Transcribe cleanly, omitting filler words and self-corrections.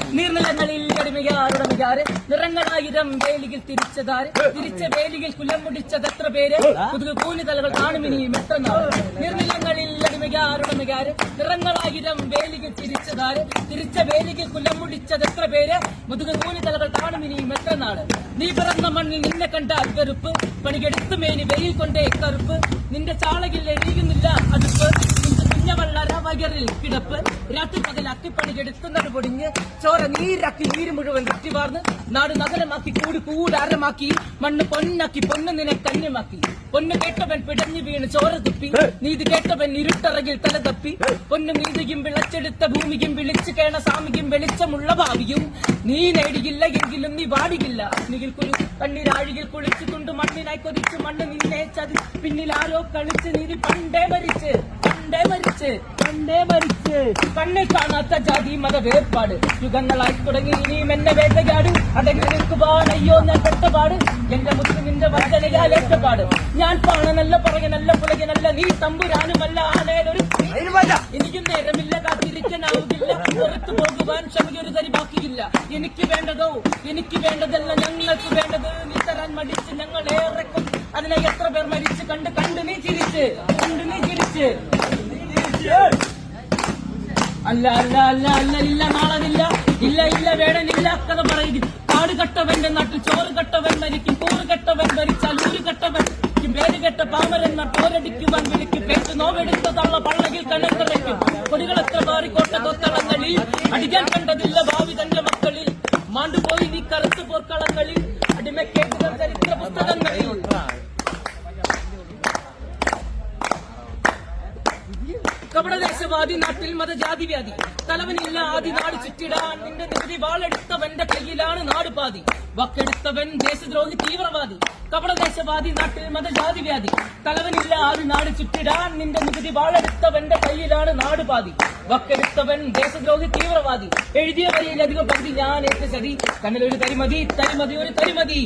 നീർനിലങ്ങളിൽ അടിമയാറുടമയാര് നിറങ്ങളായിരം വേലികൾ തിരിച്ചതാര് തിരിച്ച വേലികൾ കുലം മുടിച്ചത് എത്ര പേര് പുതുക കൂലിതലകൾ കാണുമിനിയും എത്ര നാൾ നീർനിലങ്ങളിൽ അടിമയാറുടമയാര് നിറങ്ങളായിരം വേലികൾ തിരിച്ചതാര് തിരിച്ച വേലികൾ കുലം മുടിച്ചത് എത്ര പേര് മുതുക കൂലിതലകൾ കാണുമിനിയും എത്ര നാള് നീ പിറന്ന മണ്ണിൽ നിന്നെ കണ്ടാൽ വെറുപ്പ് പണികെടുത്തു മേനി വെയിൽ കൊണ്ടേ കറുപ്പ് നിന്റെ ചാളകിൽ എരിയുന്നില്ല അടുപ്പ് വയറിൽ കിടപ്പ് രാത്രി പകൽ അക്കിപ്പണിക്കെടുത്തുന്നത് പൊടിഞ്ഞ് ചോര നീരാക്കി നീര് മുഴുവൻ വെറ്റിവാർന്ന് നാട് നഗരമാക്കി കൂടാരമാക്കി മണ്ണ് പൊന്നാക്കി പൊന്ന് നിന്നെ കന്യമാക്കി പൊന്ന് കേട്ടവൻ പിടഞ്ഞു വീണ് ചോര തുപ്പി നീതി കേട്ടവൻ ഇരുട്ടറകിൽ തല തപ്പി പൊന്നും നീതിയും വിളച്ചെടുത്ത ഭൂമിയും വിളിച്ചു കേണ സാമിയും വെളിച്ചമുള്ള ഭാവിയും നീ നേടിയില്ല എങ്കിലും നീ വാടിയില്ല അഗ്നിയിൽ കണ്ണീരാഴിയിൽ കുളിച്ചുകൊണ്ട് മണ്ണിനായി കൊതിച്ച് മണ്ണ് നിന്നെ ചതി പിന്നിൽ ആരോ കളിച്ച് നീതി പണ്ടേ മരിച്ച് കണ്ണിൽ കാണാത്ത ജാതി മത വേർപാട് യുഗങ്ങളായി തുടങ്ങി ഇനിയും എന്നെ വേട്ടയാട് അടങ്ങി നിൽക്കുവാൻ അയ്യോ ഞാൻ പെട്ടപാട് എന്റെ മുത്ത് നിന്റെ വചനയാൽ ഏറ്റപാട് ഞാൻ പാണനല്ല പറയനല്ല പുലകനല്ല നീ തമ്പുരാനുമല്ല ആനേലൊരു എനിക്കും നേരമില്ല കാത്തിരിക്കാനാവുകില്ല പുറത്തു പോകുവാൻ ക്ഷമയൊരു തരി ബാക്കിയില്ല എനിക്ക് വേണ്ടതല്ല ഞങ്ങൾക്ക് വേണ്ടത് നീ തരാൻ മടിച്ച് ഞങ്ങൾ ഏറെക്കും അതിനെ എത്ര പേർ മരിച്ച് കണ്ട് നീ ചിരിച്ച് അല്ല ഇല്ല നാളതില്ല ഇല്ല വേടനില്ല കഥ പറയുക കാട് കെട്ടവന്റെ നാട്ടിൽ ചോറ് കെട്ടവൻ മരിക്കും കൂറ് കെട്ടവൻ മരിച്ചാൽ ഊര് കെട്ടവൻ പേരുകെട്ട പാമരന്മാർ പോരടിക്കുവാൻ വിളിക്കും പേറ്റ് നോവെടുത്ത തള്ള പള്ളകിൽ കണ്ണുറയ്ക്കും കൊടികളെത്ര മാറിക്കോട്ട കൊത്തളങ്ങളിൽ അടിക്കാൻ കണ്ടതില്ല ഭാവി തന്റെ മക്കളിൽ മാണ്ടുപോയി നീ കറുത്തു പോർക്കളങ്ങളിൽ അടിമക്കേട്ടുകൾ ചരിത്ര പുസ്തകങ്ങളിൽ കപടദേശവാദി നാട്ടിൽ മതജാതിവ്യാധി തലവനില്ല ആദി നാട് ചുറ്റിടാൻ നിന്റെ നികുതി വാളെടുത്തവന്റെ കയ്യിലാണ് നാട് പാതി വക്കെടുത്തവൻ ദേശദ്രോഹി തീവ്രവാദി കപടദേശവാദി നാട്ടിൽ മതജാതിവ്യാധി തലവനില്ല ആദി നാട് ചുറ്റിടാൻ നിന്റെ നികുതി വാളെടുത്തവന്റെ കയ്യിലാണ് നാട് പാതി വക്കെടുത്തവൻ ദേശദ്രോഹി തീവ്രവാദി എഴുതിയ വരിയിലധികം പകുതി ഞാൻ ഏറ്റ ചതി കണ്ണിലൊരു തരിമതി ഒരു തരിമതി